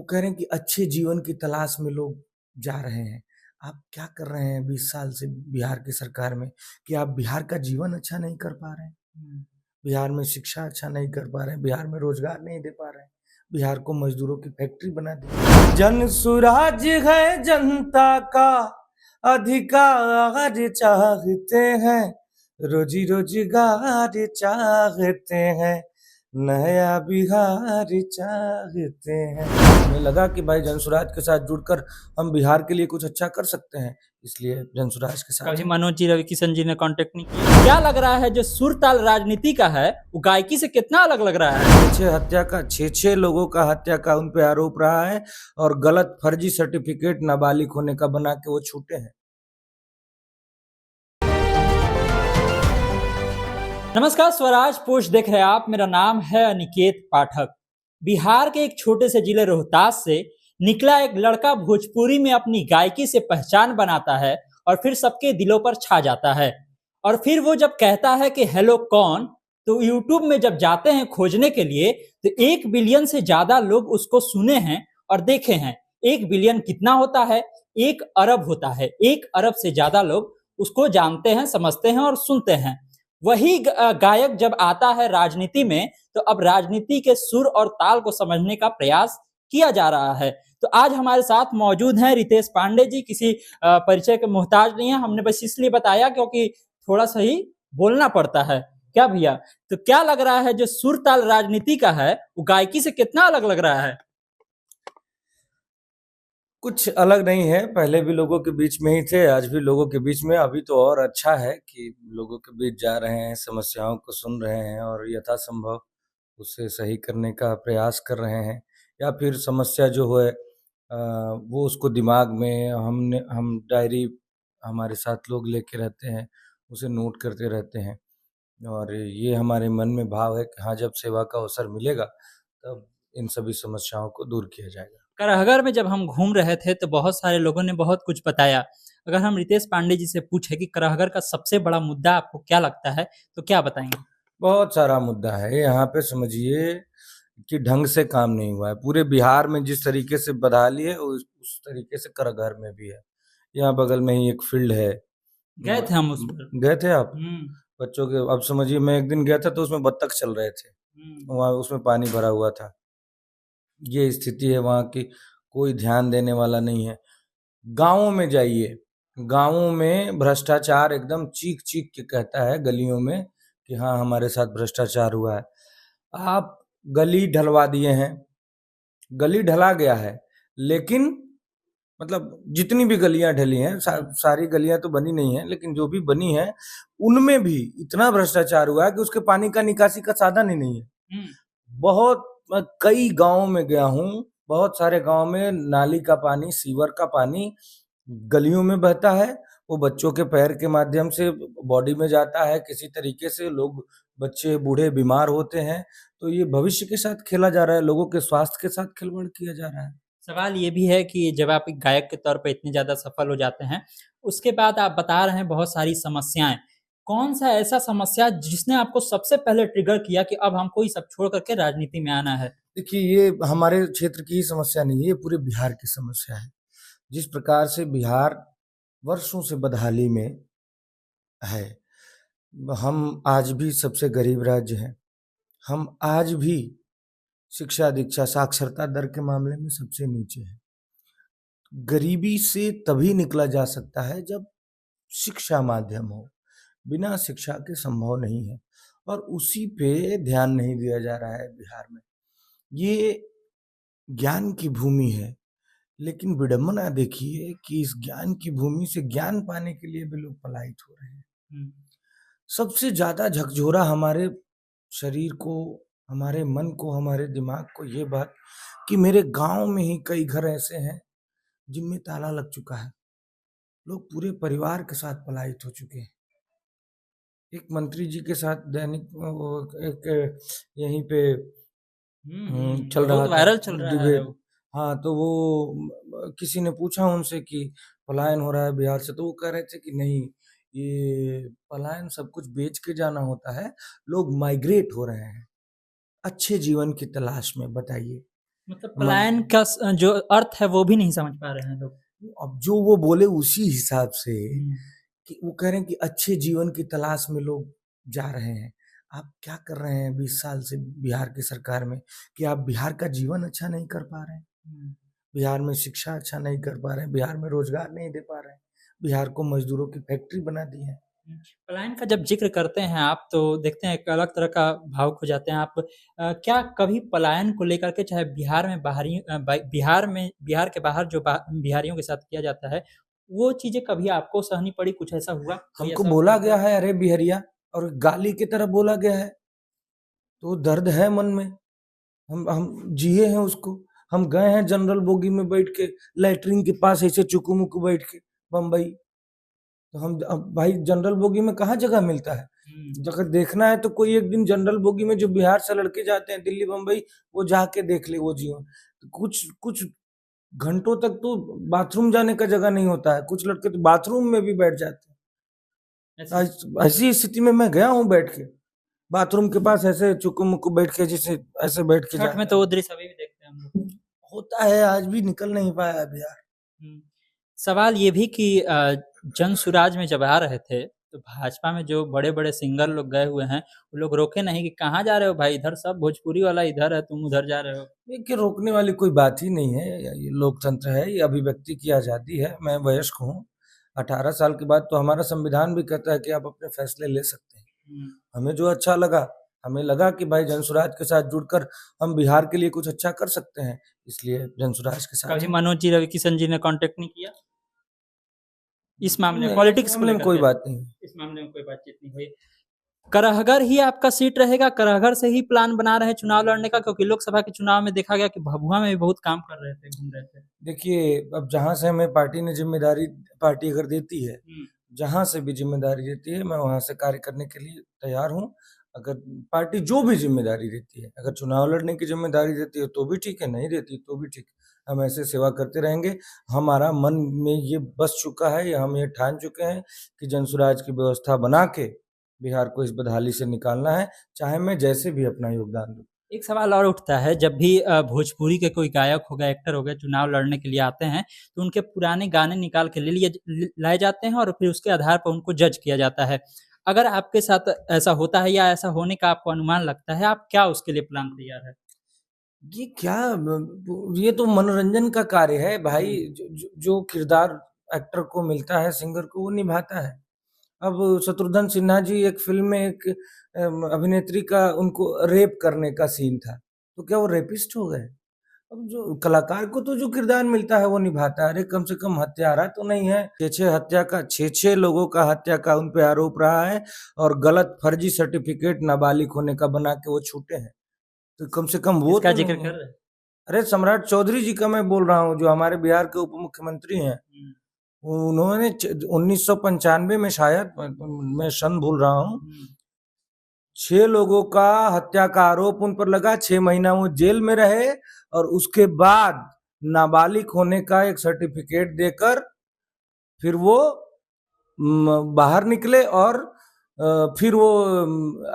कह रहे हैं कि अच्छे जीवन की तलाश में लोग जा रहे हैं। आप क्या कर रहे हैं 20 साल से बिहार की सरकार में कि आप बिहार का जीवन अच्छा नहीं कर पा रहे हैं? बिहार में शिक्षा अच्छा नहीं कर पा रहे हैं, बिहार में रोजगार नहीं दे पा रहे हैं, बिहार को मजदूरों की फैक्ट्री बना दी। जन सुराज है जनता का अधिकार चाहते हैं, रोजी रोजगार चाहते हैं, नया बिहार चाहते हैं। हमें लगा कि भाई जनसुराज के साथ जुड़कर हम बिहार के लिए कुछ अच्छा कर सकते हैं, इसलिए जनसुराज के साथ कभी मनोज जी, रवि किशन जी ने कांटेक्ट नहीं किया? क्या लग रहा है जो सुर ताल राजनीति का है वो गायकी से कितना अलग लग रहा है? छह लोगों का हत्या का उन पे आरोप रहा है और गलत फर्जी सर्टिफिकेट नाबालिग होने का बना के वो छूटे हैं। नमस्कार, स्वराज पोस्ट देख रहे हैं आप। मेरा नाम है अनिकेत पाठक। बिहार के एक छोटे से जिले रोहतास से निकला एक लड़का भोजपुरी में अपनी गायकी से पहचान बनाता है और फिर सबके दिलों पर छा जाता है। और फिर वो जब कहता है कि हेलो कौन, तो यूट्यूब में जब जाते हैं खोजने के लिए तो 1 बिलियन से ज्यादा लोग उसको सुने हैं और देखे हैं। 1 बिलियन कितना होता है? 1 अरब होता है। 1 अरब से ज्यादा लोग उसको जानते हैं, समझते हैं और सुनते हैं। वही गायक जब आता है राजनीति में तो अब राजनीति के सुर और ताल को समझने का प्रयास किया जा रहा है। तो आज हमारे साथ मौजूद हैं रितेश पांडे जी। किसी परिचय के मोहताज नहीं है, हमने बस इसलिए बताया क्योंकि थोड़ा सा ही बोलना पड़ता है। क्या भैया, तो क्या लग रहा है जो सुर ताल राजनीति का है वो गायकी से कितना अलग लग रहा है? कुछ अलग नहीं है, पहले भी लोगों के बीच में ही थे, आज भी लोगों के बीच में। अभी तो और अच्छा है कि लोगों के बीच जा रहे हैं, समस्याओं को सुन रहे हैं और यथासंभव उसे सही करने का प्रयास कर रहे हैं, या फिर समस्या जो है वो उसको दिमाग में हम डायरी हमारे साथ लोग लेके रहते हैं, उसे नोट करते रहते हैं और ये हमारे मन में भाव है कि हाँ, जब सेवा का अवसर मिलेगा तब इन सभी समस्याओं को दूर किया जाएगा। करहगर में जब हम घूम रहे थे तो बहुत सारे लोगों ने बहुत कुछ बताया। अगर हम रितेश पांडे जी से पूछे कि करहगर का सबसे बड़ा मुद्दा आपको क्या लगता है तो क्या बताएंगे? बहुत सारा मुद्दा है यहाँ पे। समझिए कि ढंग से काम नहीं हुआ है। पूरे बिहार में जिस तरीके से बदहाली है उस तरीके से करहगर में भी है। यहाँ बगल में ही एक फील्ड है, गए थे हम उस पर। गए थे आप? बच्चों के, अब समझिए मैं एक दिन गया था तो उसमें बत्तख चल रहे थे, वहाँ उसमें पानी भरा हुआ था। ये स्थिति है वहाँ की, कोई ध्यान देने वाला नहीं है। गाँवों में जाइए, गाँवों में भ्रष्टाचार एकदम चीख चीख के कहता है गलियों में कि हाँ, हमारे साथ भ्रष्टाचार हुआ है। आप गली ढलवा दिए हैं, गली ढला गया है, लेकिन मतलब जितनी भी गलियां ढली हैं, सारी गलियां तो बनी नहीं है, लेकिन जो भी बनी है उनमें भी इतना भ्रष्टाचार हुआ है कि उसके पानी का निकासी का साधन ही नहीं है। बहुत, मैं कई गांवों में गया हूँ, बहुत सारे गांव में नाली का पानी, सीवर का पानी गलियों में बहता है। वो बच्चों के पैर के माध्यम से बॉडी में जाता है, किसी तरीके से लोग, बच्चे बूढ़े बीमार होते हैं। तो ये भविष्य के साथ खेला जा रहा है, लोगों के स्वास्थ्य के साथ खिलवाड़ किया जा रहा है। सवाल ये भी है कि जब आप एक गायक के तौर पे इतने ज़्यादा सफल हो जाते हैं, उसके बाद आप बता रहे हैं बहुत सारी समस्याएँ। कौन-सा ऐसा समस्या जिसने आपको सबसे पहले ट्रिगर किया कि अब हमको ये सब छोड़ कर के राजनीति में आना है? देखिए, ये हमारे क्षेत्र की ही समस्या नहीं है, ये पूरे बिहार की समस्या है। जिस प्रकार से बिहार वर्षों से बदहाली में है, हम आज भी सबसे गरीब राज्य हैं। हम आज भी शिक्षा, दीक्षा, साक्षरता दर के मामले में सबसे नीचे हैं। गरीबी से तभी निकला जा सकता है जब शिक्षा माध्यम हो, बिना शिक्षा के संभव नहीं है, और उसी पे ध्यान नहीं दिया जा रहा है बिहार में। ये ज्ञान की भूमि है, लेकिन विडंबना देखिए कि इस ज्ञान की भूमि से ज्ञान पाने के लिए भी लोग पलायित हो रहे हैं। सबसे ज्यादा झकझोरा हमारे शरीर को, हमारे मन को, हमारे दिमाग को ये बात कि मेरे गांव में ही कई घर ऐसे हैं जिनमें ताला लग चुका है, लोग पूरे परिवार के साथ पलायित हो चुके हैं। एक मंत्री जी के साथ दैनिक एक यहीं पे चल रहा बहुत था वायरल चल रहा है डिबेट। वो। हाँ, तो वो किसी ने पूछा उनसे कि पलायन हो रहा है बिहार से, तो वो कह रहे थे कि नहीं, ये पलायन सब कुछ बेच के जाना होता है, लोग माइग्रेट हो रहे हैं अच्छे जीवन की तलाश में। बताइए, मतलब म पलायन का जो अर्थ है वो भी नहीं समझ पा रहे हैं लोग। अब जो वो बोले उसी हिसाब से हुँ। कि वो कह रहे हैं कि अच्छे जीवन की तलाश में लोग जा रहे हैं। आप क्या कर रहे हैं 20 साल से बिहार की सरकार में कि आप बिहार का जीवन अच्छा नहीं कर पा रहे हैं? हुँ। बिहार में शिक्षा अच्छा नहीं कर पा रहे हैं, बिहार में रोज़गार नहीं दे पा रहे हैं, बिहार को मज़दूरों की फैक्ट्री बना दी है। हुँ। पलायन का जब ज़िक्र करते हैं आप तो देखते हैं एक अलग तरह का भावुक हो जाते हैं आप। क्या कभी पलायन को लेकर के चाहे बिहार में बिहार के बाहर जो बिहारियों के साथ किया जाता है, वो चीज़ें कभी आपको सहनी पड़ी? कुछ ऐसा हुआ? कोई हमको ऐसा बोला वाक़या? गया है अरे बिहरिया और गाली की तरह बोला गया है, तो दर्द है मन में। हम जिए हैं उसको। हम गए हैं जनरल बोगी में बैठ के, लैट्रिन के पास ऐसे चुकू-मुकू बैठ के बम्बई। तो हम अब भाई जनरल बोगी में कहाँ जगह मिलता है? हुँ। अगर देखना है तो कोई एक दिन जनरल बोगी में जो बिहार से लड़के जाते हैं दिल्ली, बम्बई, वो जाके देख ले वो जीवन। कुछ कुछ घंटों तक तो बाथरूम जाने का जगह नहीं होता है। कुछ लड़के तो बाथरूम में भी बैठ जाते हैं। ऐसी ऐसी स्थिति में मैं गया हूँ बैठ के। बाथरूम के पास ऐसे चुकू-मुकू बैठ के जैसे ऐसे बैठ के छठ में जाते तो हैं। वो दृश्य अभी भी देखते हैं हम लोग। होता है, आज भी निकल नहीं पाया है बिहार। हुँ। सवाल ये भी कि जनसुराज में जब आ रहे थे, तो भाजपा में जो बड़े-बड़े सिंगर लोग गए हुए हैं, वो लोग रोके नहीं कि कहाँ जा रहे हो भाई? इधर सब भोजपुरी वाला इधर है, तुम उधर जा रहे हो। देखिए, रोकने वाली कोई बात ही नहीं है। ये लोकतंत्र है, ये अभिव्यक्ति की आज़ादी है। मैं वयस्क हूँ, 18 साल के बाद तो हमारा संविधान भी कहता है कि आप अपने फैसले ले सकते हैं। हुँ। हमें जो अच्छा लगा, हमें लगा कि भाई जनसुराज के साथ जुड़कर हम बिहार के लिए कुछ अच्छा कर सकते हैं, इसलिए जनसुराज के साथ कभी हैं। मनोज जी, रविकिशन जी ने कॉन्टैक्ट नहीं किया? इस मामले में नहीं, इस पॉलिटिक्स को मामले में लेकर कोई के? बात नहीं है। इस मामले में कोई बातचीत नहीं हुई। करहगर ही आपका सीट रहेगा? करहगर से ही प्लान बना रहे हैं चुनाव लड़ने का? क्योंकि लोकसभा के चुनाव में देखा गया कि भभुआ में भी बहुत काम कर रहे थे, घूम रहे थे। देखिए, अब जहाँ से हमें पार्टी ने ज़िम्मेदारी पार्टी अगर देती है, हुँ। जहाँ से भी ज़िम्मेदारी देती है, मैं वहाँ से कार्य करने के लिए तैयार हूँ। अगर पार्टी जो भी ज़िम्मेदारी देती है, अगर चुनाव लड़ने की ज़िम्मेदारी देती है तो भी ठीक है, नहीं देती तो भी ठीक है। हम ऐसे सेवा करते रहेंगे। हमारा मन में ये बस चुका है या हम ये ठान चुके हैं कि जनसुराज की व्यवस्था बना के बिहार को इस बदहाली से निकालना है, चाहे मैं जैसे भी अपना योगदान दूँ। एक सवाल और उठता है जब भी भोजपुरी के कोई गायक हो गए, एक्टर हो गए, चुनाव लड़ने के लिए आते हैं, तो उनके पुराने गाने निकाल के लाए जाते हैं और फिर उसके आधार पर उनको जज किया जाता है। अगर आपके साथ ऐसा होता है या ऐसा होने का आपको अनुमान लगता है, आप क्या उसके लिए प्लान तैयार है? ये क्या ये तो मनोरंजन का कार्य है भाई। हुँ। जो किरदार एक्टर को मिलता है, सिंगर को, वो निभाता है। अब शत्रुघ्न सिन्हा जी एक फ़िल्म में एक अभिनेत्री का उनको रेप करने का सीन था, तो क्या वो रेपिस्ट हो गए? अब जो कलाकार को तो जो किरदार मिलता है वो निभाता है। अरे कम से कम हत्यारा तो नहीं है। 6-6 लोगों का हत्या का उन पे आरोप रहा है और गलत फर्जी सर्टिफ़िकेट नाबालिग होने का बना के वो छूटे हैं। तो कम से कम वो किसका तो ज़िक्र नहीं कर है। रहे हैं? अरे सम्राट चौधरी जी का मैं बोल रहा हूँ, जो हमारे बिहार के उप मुख्यमंत्री हैं। हुँ। उन्होंने 1995 में शायद, मैं सन भूल रहा हूँ, हुँ। 6 लोगों का हत्या का आरोप उन पर लगा, 6 महीना वो जेल में रहे और उसके बाद नाबालिग होने का एक सर्टिफिकेट देकर फिर वो बाहर निकले और फिर वो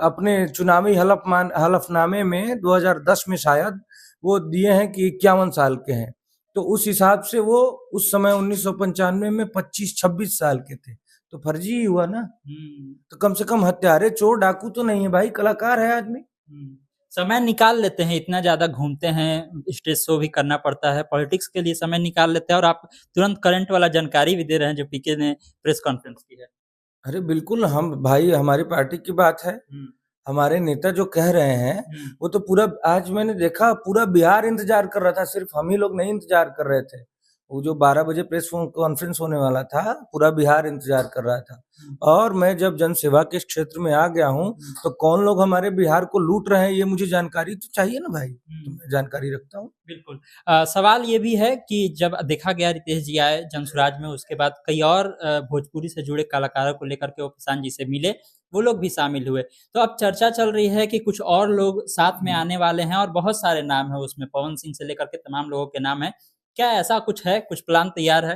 अपने चुनावी हलफनामे में 2010 में शायद वो दिए हैं कि 51 साल के हैं। तो उस हिसाब से वो उस समय 1995 में 25-26 साल के थे। तो फर्जी ही हुआ ना। हुँ। तो कम से कम हत्यारे, चोर, डाकू तो नहीं है भाई, कलाकार है आदमी। हुँ। समय निकाल लेते हैं, इतना ज़्यादा घूमते हैं, स्टेज शो भी करना पड़ता है, पॉलिटिक्स के लिए समय निकाल लेते हैं और आप तुरंत करंट वाला जानकारी भी दे रहे हैं जो पीके ने प्रेस कॉन्फ्रेंस की है। अरे बिल्कुल, हम भाई हमारी पार्टी की बात है। हुँ। हमारे नेता जो कह रहे हैं, हुँ। वो तो पूरा, आज मैंने देखा पूरा बिहार इंतज़ार कर रहा था, सिर्फ़ हम ही लोग नहीं इंतज़ार कर रहे थे। वो जो 12 बजे प्रेस कॉन्फ्रेंस होने वाला था, पूरा बिहार इंतज़ार कर रहा था। हुँ। और मैं जब जनसेवा के इस क्षेत्र में आ गया हूँ, हुँ। तो कौन लोग हमारे बिहार को लूट रहे हैं, ये मुझे जानकारी तो चाहिए ना भाई। तो हुँ। मैं जानकारी रखता हूँ। बिल्कुल। सवाल ये भी है कि जब देखा गया रितेश जी आए जनसुराज में, उसके बाद कई और भोजपुरी से जुड़े कलाकारों को लेकर के वो प्रशांत जी से मिले, वो लोग भी शामिल हुए। तो अब चर्चा चल रही है कि कुछ और लोग साथ में आने वाले हैं और बहुत सारे नाम हैं उसमें, पवन सिंह से लेकर के तमाम लोगों के नाम हैं। क्या ऐसा कुछ है, कुछ प्लान तैयार है?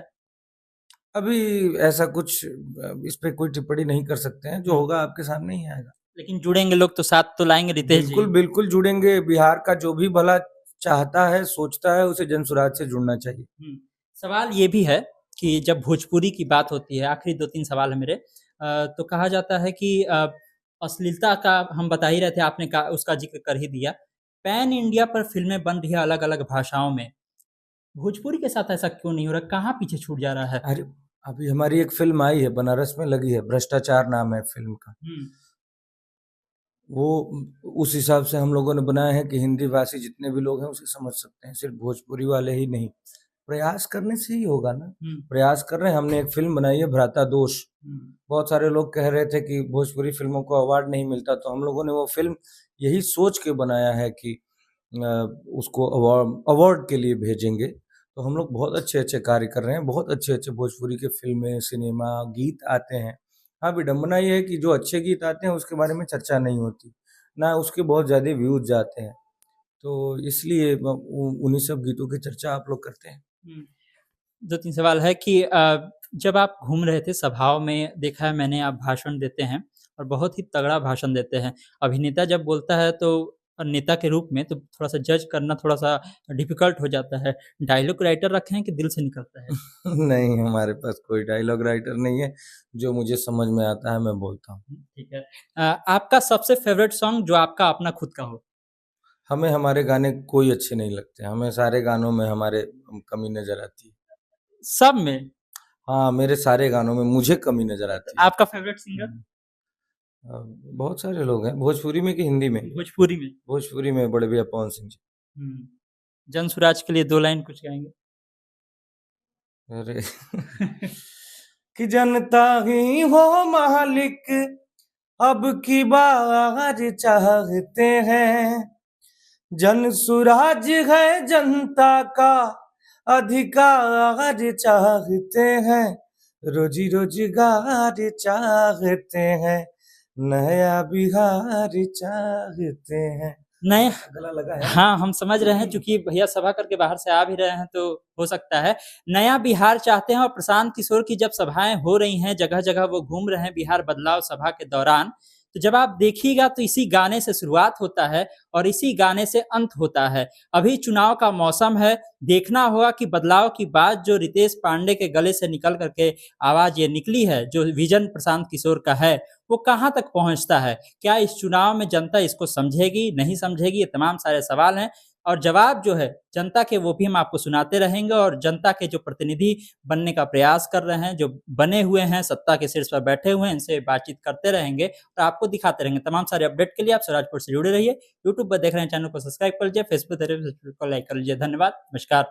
अभी ऐसा कुछ इस पे कोई टिप्पणी नहीं कर सकते हैं, जो हुँ। होगा आपके सामने ही आएगा। लेकिन जुड़ेंगे लोग तो साथ तो लाएँगे रितेश जी। बिल्कुल, बिल्कुल जुड़ेंगे। बिहार का जो भी भला चाहता है, सोचता है, उसे जनसुराज से जुड़ना चाहिए। सवाल ये भी है कि जब भोजपुरी की बात होती है, आखिरी 2-3 सवाल है मेरे, तो कहा जाता है कि अश्लीलता का हम बता ही रहे थे, आपने उसका ज़िक्र कर ही दिया। पैन इंडिया पर फ़िल्में बन रही है अलग-अलग भाषाओं में, भोजपुरी के साथ ऐसा क्यों नहीं हो रहा? कहाँ पीछे छूट जा रहा है? अरे, अभी हमारी एक फ़िल्म आई है, बनारस में लगी है, भ्रष्टाचार नाम है फ़िल्म का। वो उस हिसाब से हम लोगों ने बनाया है कि हिंदी भाषी जितने भी लोग हैं उसे समझ सकते हैं, सिर्फ भोजपुरी वाले ही नहीं। प्रयास करने से ही होगा ना। प्रयास कर रहे हैं। हमने एक फिल्म बनाई है भ्राता दोष। बहुत सारे लोग कह रहे थे कि भोजपुरी फिल्मों को अवार्ड नहीं मिलता, तो हम लोगों ने वो फिल्म यही सोच के बनाया है कि उसको अवार्ड के लिए भेजेंगे। तो हम लोग बहुत अच्छे अच्छे कार्य कर रहे हैं, बहुत अच्छे अच्छे भोजपुरी के फिल्में, सिनेमा, गीत आते हैं। हाँ, विडम्बना ये है कि जो अच्छे गीत आते हैं उसके बारे में चर्चा नहीं होती, ना उसके बहुत ज़्यादा व्यूज जाते हैं, तो इसलिए उन्हीं सब गीतों की चर्चा आप लोग करते हैं। 2-3 सवाल है कि जब आप घूम रहे थे सभाओं में, देखा है मैंने, आप भाषण देते हैं और बहुत ही तगड़ा भाषण देते हैं। अभिनेता जब बोलता है तो नेता के रूप में तो थोड़ा-सा जज करना थोड़ा-सा डिफ़िकल्ट हो जाता है। डायलॉग राइटर रखे हैं कि दिल से निकलता है? नहीं, हमारे पास कोई डायलॉग राइटर नहीं है, जो मुझे समझ में आता है मैं बोलता हूँ। ठीक है। आपका सबसे फ़ेवरेट सॉन्ग जो आपका अपना खुद का हो? हमें हमारे गाने कोई अच्छे नहीं लगते, हमें सारे गानों में हमारे कमी नज़र आती है। सब में? हाँ, मेरे सारे गानों में मुझे कमी नज़र आती है। आपका फ़ेवरेट सिंगर? बहुत सारे लोग हैं, भोजपुरी में कि हिंदी में? भोजपुरी में। भोजपुरी में बड़े भैया पवन सिंह जी। जनसुराज के लिए 2 लाइन कुछ गाएँगे? अरे कि जनता ही हो मालिक, अब की बार चाहते हैं, जन सुराज है जनता का अधिकार चाहते हैं, रोजी रोजगार चाहते हैं, नया बिहार चाहते हैं। नया गला लगा है। हाँ, हम समझ रहे हैं, चूँकि भैया सभा करके बाहर से आ भी रहे हैं तो हो सकता है। नया बिहार चाहते हैं और प्रशांत किशोर की जब सभाएँ हो रही हैं, जगह-जगह वो घूम रहे हैं बिहार बदलाव सभा के दौरान, तो जब आप देखिएगा तो इसी गाने से शुरुआत होता है और इसी गाने से अंत होता है। अभी चुनाव का मौसम है, देखना होगा कि बदलाव की बात जो रितेश पांडे के गले से निकल कर के आवाज़ ये निकली है, जो विज़न प्रशांत किशोर का है, वो कहाँ तक पहुँचता है? क्या इस चुनाव में जनता इसको समझेगी, नहीं समझेगी? ये तमाम सारे सवाल हैं और जवाब जो है जनता के, वो भी हम आपको सुनाते रहेंगे और जनता के जो प्रतिनिधि बनने का प्रयास कर रहे हैं, जो बने हुए हैं, सत्ता के शीर्ष पर बैठे हुए हैं, इनसे बातचीत करते रहेंगे और आपको दिखाते रहेंगे। तमाम सारे अपडेट के लिए आप स्वराजपुर से जुड़े रहिए। यूट्यूब पर देख रहे हैं, चैनल को सब्सक्राइब कर लीजिए, फेसबुक देख रहे हैं, फेसबुक को लाइक कर लीजिए। धन्यवाद, नमस्कार।